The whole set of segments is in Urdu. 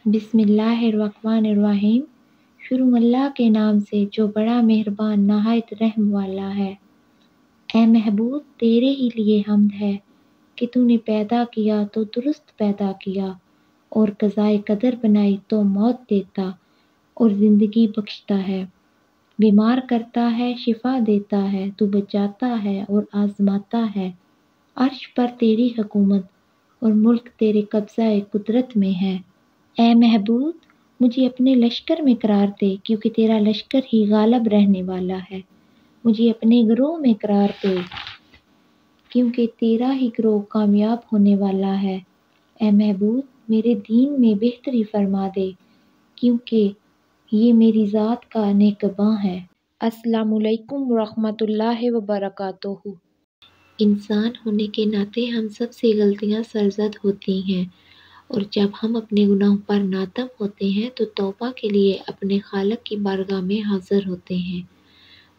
بسم اللہ الرحمن الرحیم۔ شروع اللہ کے نام سے جو بڑا مہربان نہایت رحم والا ہے۔ اے محبوب تیرے ہی لیے حمد ہے کہ تو نے پیدا کیا تو درست پیدا کیا اور قضائے قدر بنائی تو موت دیتا اور زندگی بخشتا ہے، بیمار کرتا ہے شفا دیتا ہے، تو بچاتا ہے اور آزماتا ہے۔ عرش پر تیری حکومت اور ملک تیرے قبضہ قدرت میں ہے۔ اے محبوب مجھے اپنے لشکر میں قرار دے کیونکہ تیرا لشکر ہی غالب رہنے والا ہے۔ مجھے اپنے گروہ میں قرار دے کیونکہ تیرا ہی گروہ کامیاب ہونے والا ہے۔ اے محبوب میرے دین میں بہتری فرما دے کیونکہ یہ میری ذات کا نگہباں ہے۔ السلام علیکم ورحمۃ اللہ وبرکاتہ۔ انسان ہونے کے ناطے ہم سب سے غلطیاں سرزد ہوتی ہیں، اور جب ہم اپنے گناہوں پر نادم ہوتے ہیں تو توبہ کے لیے اپنے خالق کی بارگاہ میں حاضر ہوتے ہیں۔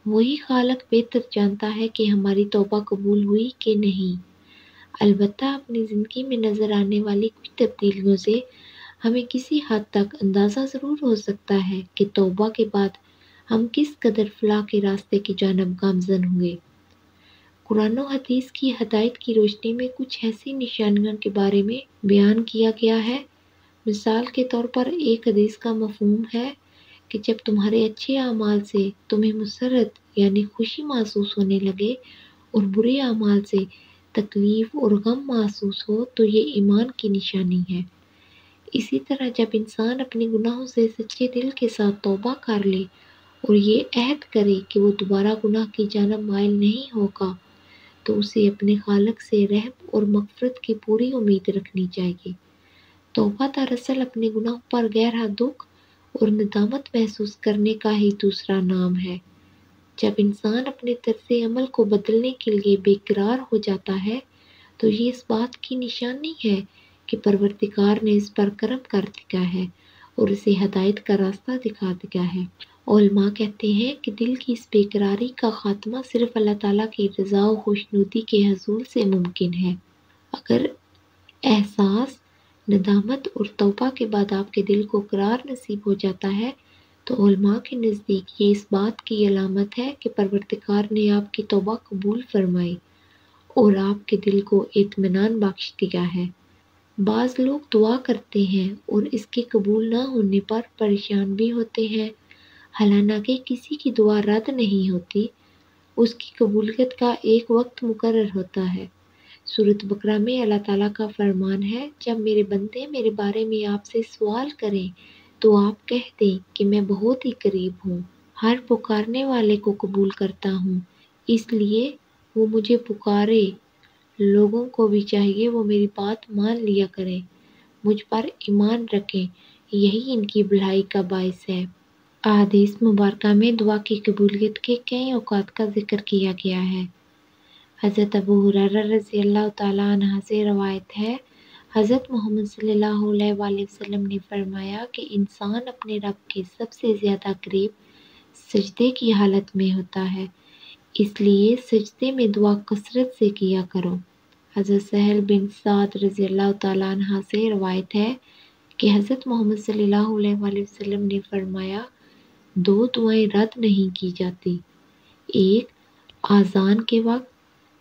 وہی خالق بہتر جانتا ہے کہ ہماری توبہ قبول ہوئی کہ نہیں۔ البتہ اپنی زندگی میں نظر آنے والی کچھ تبدیلیوں سے ہمیں کسی حد تک اندازہ ضرور ہو سکتا ہے کہ توبہ کے بعد ہم کس قدر فلاح کے راستے کی جانب گامزن ہوئے۔ قرآن و حدیث کی ہدایت کی روشنی میں کچھ ایسی نشانیوں کے بارے میں بیان کیا گیا ہے۔ مثال کے طور پر ایک حدیث کا مفہوم ہے کہ جب تمہارے اچھے اعمال سے تمہیں مسرت یعنی خوشی محسوس ہونے لگے اور برے اعمال سے تکلیف اور غم محسوس ہو تو یہ ایمان کی نشانی ہے۔ اسی طرح جب انسان اپنے گناہوں سے سچے دل کے ساتھ توبہ کر لے اور یہ عہد کرے کہ وہ دوبارہ گناہ کی جانب مائل نہیں ہوگا تو اسے اپنے خالق سے رحم اور مغفرت کی پوری امید رکھنی چاہیے۔ توبہ دراصل اپنے گناہوں پر گہرا دکھ اور ندامت محسوس کرنے کا ہی دوسرا نام ہے۔ جب انسان اپنے طرز عمل کو بدلنے کے لیے بے قرار ہو جاتا ہے تو یہ اس بات کی نشانی ہے کہ پروردگار نے اس پر کرم کر دیا ہے اور اسے ہدایت کا راستہ دکھا دیا ہے۔ علماء کہتے ہیں کہ دل کی اس بے قراری کا خاتمہ صرف اللہ تعالیٰ کی رضا و خوشنودی کے حصول سے ممکن ہے۔ اگر احساس، ندامت اور توبہ کے بعد آپ کے دل کو قرار نصیب ہو جاتا ہے تو علماء کے نزدیک یہ اس بات کی علامت ہے کہ پروردگار نے آپ کی توبہ قبول فرمائی اور آپ کے دل کو اطمینان بخش دیا ہے۔ بعض لوگ دعا کرتے ہیں اور اس کے قبول نہ ہونے پر پریشان بھی ہوتے ہیں، حالانکہ کسی کی دعا رد نہیں ہوتی، اس کی قبولیت کا ایک وقت مقرر ہوتا ہے۔ سورۃ بقرہ میں اللہ تعالیٰ کا فرمان ہے، جب میرے بندے میرے بارے میں آپ سے سوال کریں تو آپ کہہ دیں کہ میں بہت ہی قریب ہوں، ہر پکارنے والے کو قبول کرتا ہوں، اس لیے وہ مجھے پکارے۔ لوگوں کو بھی چاہیے وہ میری بات مان لیا کریں، مجھ پر ایمان رکھیں، یہی ان کی بھلائی کا باعث ہے۔ احادیث مبارکہ میں دعا کی قبولیت کے کئی اوقات کا ذکر کیا گیا ہے۔ حضرت ابو ہریرہ رضی اللہ تعالیٰ عنہ سے روایت ہے، حضرت محمد صلی اللہ علیہ وآلہ وسلم نے فرمایا کہ انسان اپنے رب کے سب سے زیادہ قریب سجدے کی حالت میں ہوتا ہے، اس لیے سجدے میں دعا کثرت سے کیا کرو۔ حضرت سہل بن سعد رضی اللہ تعالیٰ عنہ سے روایت ہے کہ حضرت محمد صلی اللہ علیہ وآلہ وسلم نے فرمایا، دو دعائیں رد نہیں کی جاتی، ایک اذان کے وقت،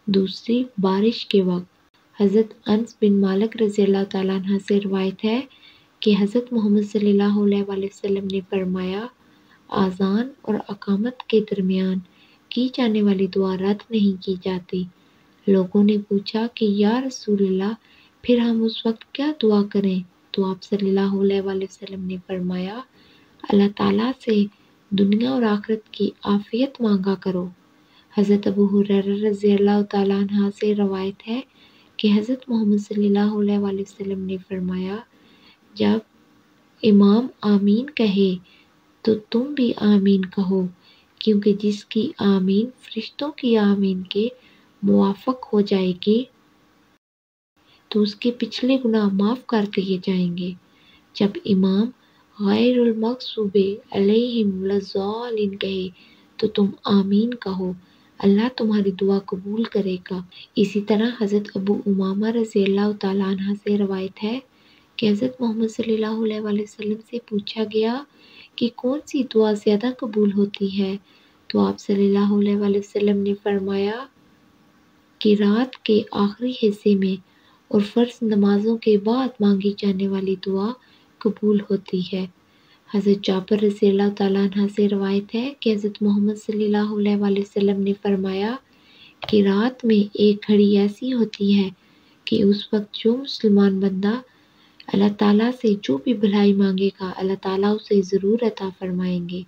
دوسری بارش کے وقت۔ حضرت انس بن مالک رضی اللہ تعالیٰ عنہ سے روایت ہے کہ حضرت محمد صلی اللہ علیہ وآلہ وسلم نے فرمایا، اذان اور اقامت کے درمیان کی جانے والی دعا رد نہیں کی جاتی۔ لوگوں نے پوچھا کہ یا رسول اللہ پھر ہم اس وقت کیا دعا کریں؟ تو آپ صلی اللہ علیہ وآلہ وسلم نے فرمایا، اللہ تعالیٰ سے دنیا اور آخرت کی عافیت مانگا کرو۔ حضرت ابو ہریرہ رضی اللہ تعالیٰ عنہ سے روایت ہے کہ حضرت محمد صلی اللہ علیہ وآلہ وسلم نے فرمایا، جب امام آمین کہے تو تم بھی آمین کہو، کیونکہ جس کی آمین فرشتوں کی آمین کے موافق ہو جائے گی تو اس کے پچھلے گناہ معاف کر دیے جائیں گے۔ جب امام غیر المغضوب علیہم ولا الضالین کہے تو تم آمین کہو، اللہ تمہاری دعا قبول کرے گا۔ اسی طرح حضرت ابو امامہ رضی اللہ تعالیٰ عنہ سے روایت ہے کہ حضرت محمد صلی اللہ علیہ وآلہ وسلم سے پوچھا گیا کہ کون سی دعا زیادہ قبول ہوتی ہے، تو آپ صلی اللہ علیہ وآلہ وسلم نے فرمایا کہ رات کے آخری حصے میں اور فرض نمازوں کے بعد مانگی جانے والی دعا قبول ہوتی ہے۔ حضرت جابر رضی اللہ تعالیٰ عنہ سے روایت ہے کہ حضرت محمد صلی اللہ علیہ وآلہ وسلم نے فرمایا کہ رات میں ایک گھڑی ایسی ہوتی ہے کہ اس وقت جو مسلمان بندہ اللہ تعالیٰ سے جو بھی بھلائی مانگے گا، اللہ تعالیٰ اسے ضرور عطا فرمائیں گے۔